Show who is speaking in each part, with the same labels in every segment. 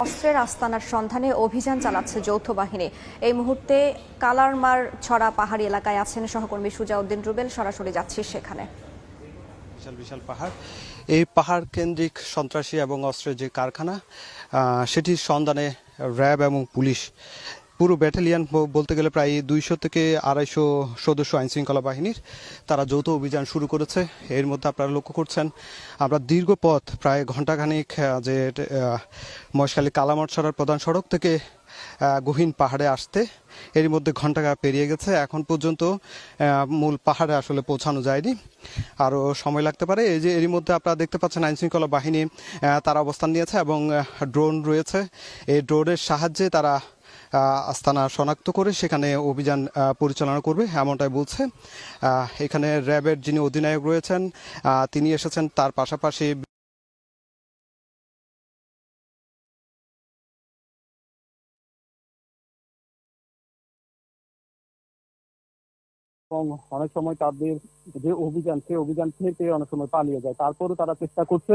Speaker 1: অস্ত্রের আস্তানার সন্ধানে অভিযান চালাচ্ছে যৌথ বাহিনী। এই মুহূর্তে কালারমার ছড়া পাহাড়ি এলাকায় আছেন সহকর্মী সুজাউদ্দিন রুবেল। সরাসরি যাচ্ছি সেখানে।
Speaker 2: বিশাল বিশাল পাহাড়, এই পাহাড় কেন্দ্রিক সন্ত্রাসী এবং অস্ত্রের যে কারখানা, সেটির সন্ধানে র্যাব এবং পুলিশ পুরো ব্যাটালিয়ন বলতে গেলে প্রায় 200 থেকে 250 সদস্য আইনশৃঙ্খলা বাহিনীর তারা যৌথ অভিযান শুরু করেছে। এর মধ্যে আপনারা লক্ষ্য করছেন আমরা দীর্ঘ পথ প্রায় ঘণ্টাখানিক যে মহেশখালী কালামারছড়ার প্রধান সড়ক থেকে গহীন পাহাড়ে আসতে এর মধ্যে ঘণ্টা পেরিয়ে গেছে। এখন পর্যন্ত মূল পাহাড়ে আসলে পৌঁছানো যায়নি, আরও সময় লাগতে পারে। এই যে এরই মধ্যে আপনারা দেখতে পাচ্ছেন আইনশৃঙ্খলা বাহিনী তারা অবস্থান নিয়েছে এবং ড্রোন রয়েছে। এই ড্রোনের সাহায্যে তারা আস্তানা শনাক্ত করে সেখানে অভিযান পরিচালনা করবে এমনটাই বলছে। এখানে র্যাবের যিনি অধিনায়ক রয়েছেন তিনি এসেছেন, তার পাশাপাশি
Speaker 3: এবং অনেক সময় তাদের যে অভিযান সেই অভিযান থেকে অনেক সময় পালিয়ে যায়। তারপরও তারা চেষ্টা করছে,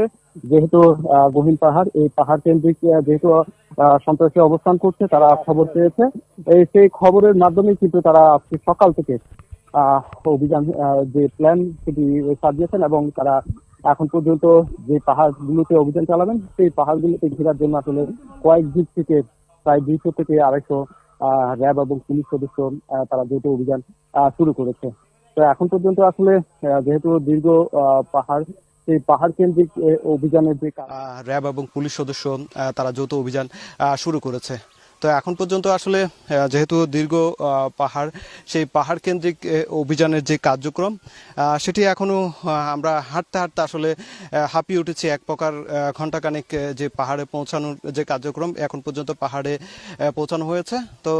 Speaker 3: যেহেতু গহীন পাহাড়, এই পাহাড় কেন্দ্রিক যেহেতু সন্ত্রাসী অবস্থান করছে, তারা খবর পেয়েছে। সেই খবরের মাধ্যমে কিন্তু তারা আজকে সকাল থেকে অভিযান যে প্ল্যান সেটি সাজিয়েছেন এবং তারা এখন পর্যন্ত যে পাহাড়গুলোতে অভিযান চালাবেন সেই পাহাড়গুলোতে ঘেরার জন্য আসলে কয়েক দিক থেকে প্রায় 200 থেকে 250 র্যাব এবং পুলিশ সদস্য তারা যৌথ অভিযান শুরু করেছে। তো এখন পর্যন্ত আসলে যেহেতু দীর্ঘ পাহাড়, সেই পাহাড় কেন্দ্রিক অভিযানের যে
Speaker 2: র্যাব এবং পুলিশ সদস্য তারা যৌথ অভিযান শুরু করেছে। তো এখন পর্যন্ত আসলে যেহেতু দীর্ঘ পাহাড়, সেই পাহাড় কেন্দ্রিক অভিযানের যে কার্যক্রম সেটি এখনও আমরা হাঁটতে হাঁটতে আসলে হাঁপিয়ে উঠেছি। এক প্রকার ঘণ্টাখানেক যে পাহাড়ে পৌঁছানোর যে কার্যক্রম এখন পর্যন্ত পাহাড়ে পৌঁছানো হয়েছে। তো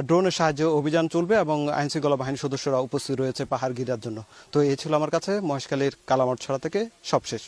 Speaker 2: ড্রোনের সাহায্যে অভিযান চলবে এবং আইনশৃঙ্খলা বাহিনীর সদস্যরা উপস্থিত রয়েছে পাহাড় ঘেরার জন্য। তো এই ছিল আমার কাছে মহেশখালীর কালামারছড়া থেকে সবশেষ।